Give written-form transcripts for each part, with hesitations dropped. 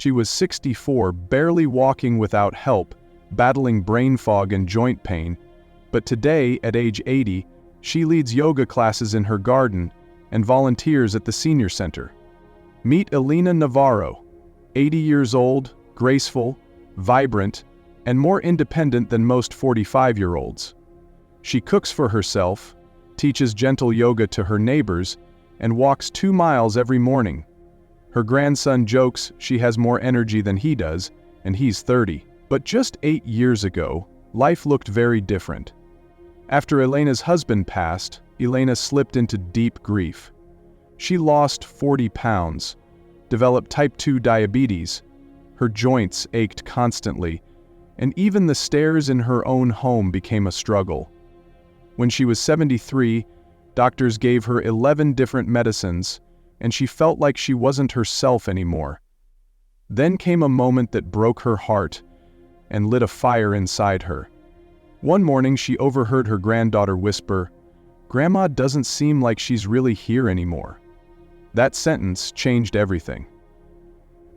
She was 64, barely walking without help, battling brain fog and joint pain. But today, at age 80, she leads yoga classes in her garden and volunteers at the senior center. Meet Elena Navarro, 80 years old, graceful, vibrant, and more independent than most 45-year-olds. She cooks for herself, teaches gentle yoga to her neighbors, and walks 2 miles every morning. Her grandson jokes she has more energy than he does, and he's 30. But just 8 years ago, life looked very different. After Elena's husband passed, Elena slipped into deep grief. She lost 40 pounds, developed type 2 diabetes, her joints ached constantly, and even the stairs in her own home became a struggle. When she was 73, doctors gave her 11 different medicines, and she felt like she wasn't herself anymore. Then came a moment that broke her heart and lit a fire inside her. One morning she overheard her granddaughter whisper, "Grandma doesn't seem like she's really here anymore." That sentence changed everything.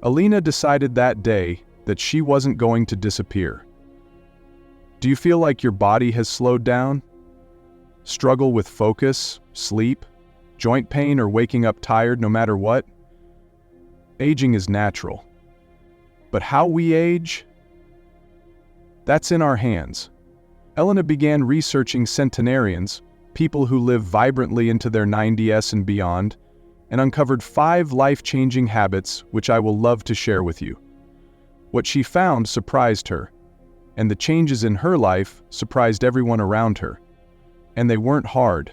Elena decided that day that she wasn't going to disappear. Do you feel like your body has slowed down? Struggle with focus, sleep, joint pain, or waking up tired no matter what? Aging is natural. But how we age? That's in our hands. Elena began researching centenarians, people who live vibrantly into their 90s and beyond, and uncovered 5 life-changing habits which I will love to share with you. What she found surprised her, and the changes in her life surprised everyone around her. And they weren't hard.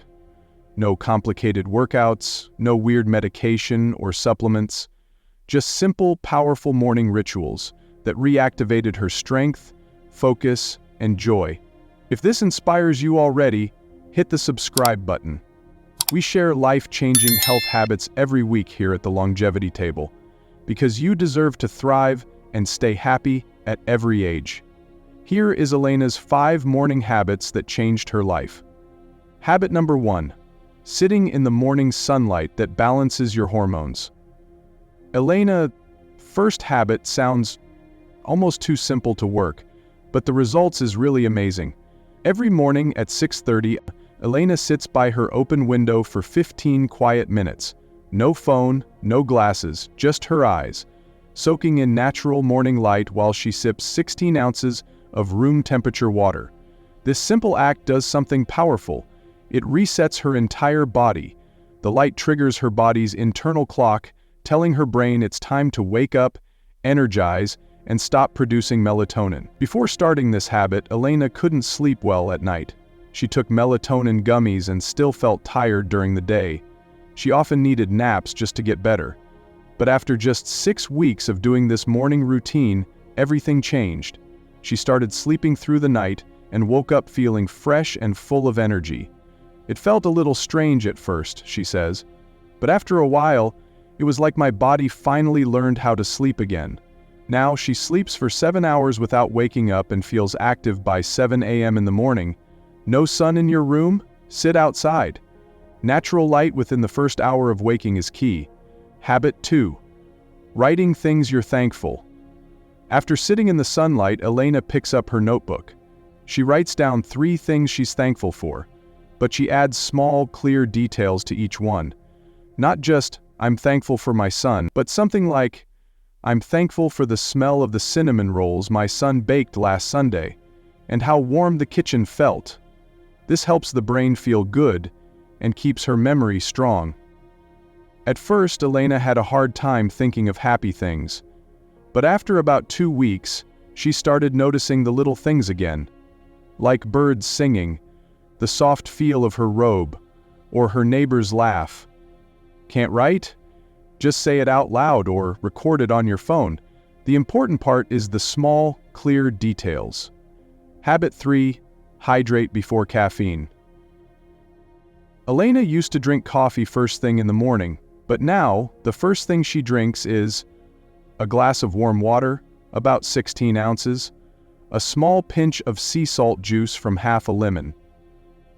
No complicated workouts, no weird medication or supplements, just simple, powerful morning rituals that reactivated her strength, focus, and joy. If this inspires you already, hit the subscribe button. We share life-changing health habits every week here at the Longevity Table, because you deserve to thrive and stay happy at every age. Here is Elena's 5 morning habits that changed her life. Habit number 1. Sitting in the morning sunlight that balances your hormones. Elena's first habit sounds almost too simple to work, but the results is really amazing. Every morning at 6:30, Elena sits by her open window for 15 quiet minutes. No phone, no glasses, just her eyes, soaking in natural morning light while she sips 16 ounces of room temperature water. This simple act does something powerful. It resets her entire body. The light triggers her body's internal clock, telling her brain it's time to wake up, energize, and stop producing melatonin. Before starting this habit, Elena couldn't sleep well at night. She took melatonin gummies and still felt tired during the day. She often needed naps just to get better. But after just 6 weeks of doing this morning routine, everything changed. She started sleeping through the night and woke up feeling fresh and full of energy. It felt a little strange at first, she says, but after a while, it was like my body finally learned how to sleep again. Now she sleeps for 7 hours without waking up and feels active by 7 a.m. in the morning. No sun in your room? Sit outside. Natural light within the first hour of waking is key. Habit 2. Writing things you're thankful. After sitting in the sunlight, Elena picks up her notebook. She writes down 3 things she's thankful for, but she adds small, clear details to each one. Not just, "I'm thankful for my son," but something like, "I'm thankful for the smell of the cinnamon rolls my son baked last Sunday, and how warm the kitchen felt." This helps the brain feel good and keeps her memory strong. At first, Elena had a hard time thinking of happy things, but after about 2 weeks, she started noticing the little things again, like birds singing, the soft feel of her robe, or her neighbor's laugh. Can't write? Just say it out loud or record it on your phone. The important part is the small, clear details. Habit 3. Hydrate before caffeine. Elena used to drink coffee first thing in the morning, but now, the first thing she drinks is a glass of warm water, about 16 ounces, a small pinch of sea salt juice from half a lemon.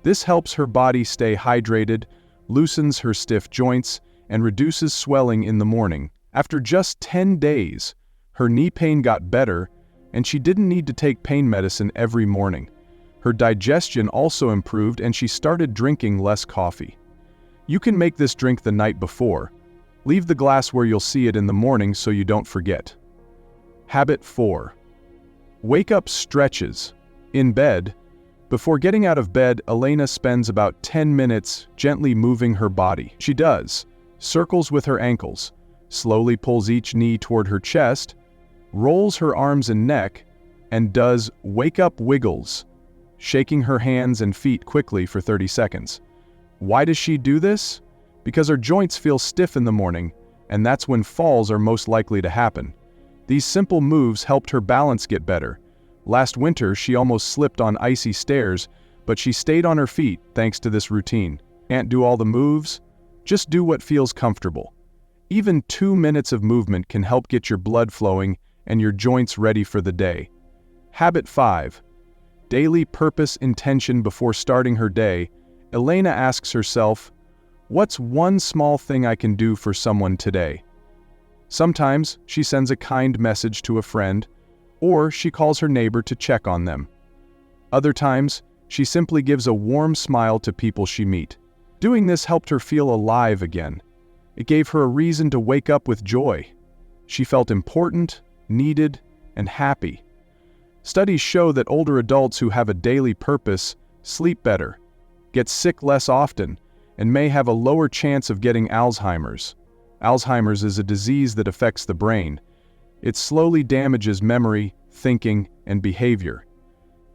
This helps her body stay hydrated, loosens her stiff joints, and reduces swelling in the morning. After just 10 days, Her knee pain got better, and she didn't need to take pain medicine every morning. Her digestion also improved, and she started drinking less coffee. You can make this drink the night before. Leave the glass where you'll see it in the morning so you don't forget. Habit 4. Wake up stretches. In bed, before getting out of bed, Elena spends about 10 minutes gently moving her body. She does circles with her ankles, slowly pulls each knee toward her chest, rolls her arms and neck, and does wake-up wiggles, shaking her hands and feet quickly for 30 seconds. Why does she do this? Because her joints feel stiff in the morning, and that's when falls are most likely to happen. These simple moves helped her balance get better. Last winter, she almost slipped on icy stairs, but she stayed on her feet thanks to this routine. Can't do all the moves? Just do what feels comfortable. Even 2 minutes of movement can help get your blood flowing and your joints ready for the day. Habit 5. Daily purpose intention. Before starting her day, Elena asks herself, what's one small thing I can do for someone today? Sometimes she sends a kind message to a friend, or she calls her neighbor to check on them. Other times, she simply gives a warm smile to people she meets. Doing this helped her feel alive again. It gave her a reason to wake up with joy. She felt important, needed, and happy. Studies show that older adults who have a daily purpose sleep better, get sick less often, and may have a lower chance of getting Alzheimer's. Alzheimer's is a disease that affects the brain. It slowly damages memory, thinking, and behavior.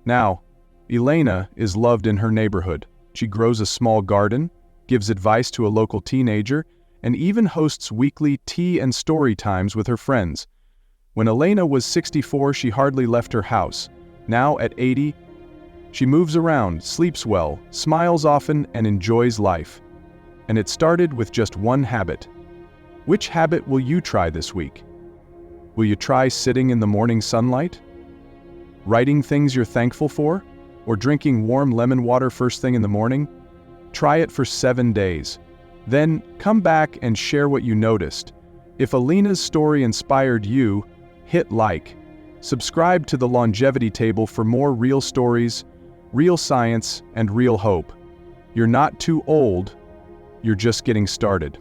Now, Elena is loved in her neighborhood. She grows a small garden, gives advice to a local teenager, and even hosts weekly tea and story times with her friends. When Elena was 64, she hardly left her house. Now, at 80, she moves around, sleeps well, smiles often, and enjoys life. And it started with just one habit. Which habit will you try this week? Will you try sitting in the morning sunlight? Writing things you're thankful for? Or drinking warm lemon water first thing in the morning? Try it for 7 days. Then come back and share what you noticed. If Elena's story inspired you, hit like. Subscribe to the Longevity Table for more real stories, real science, and real hope. You're not too old, you're just getting started.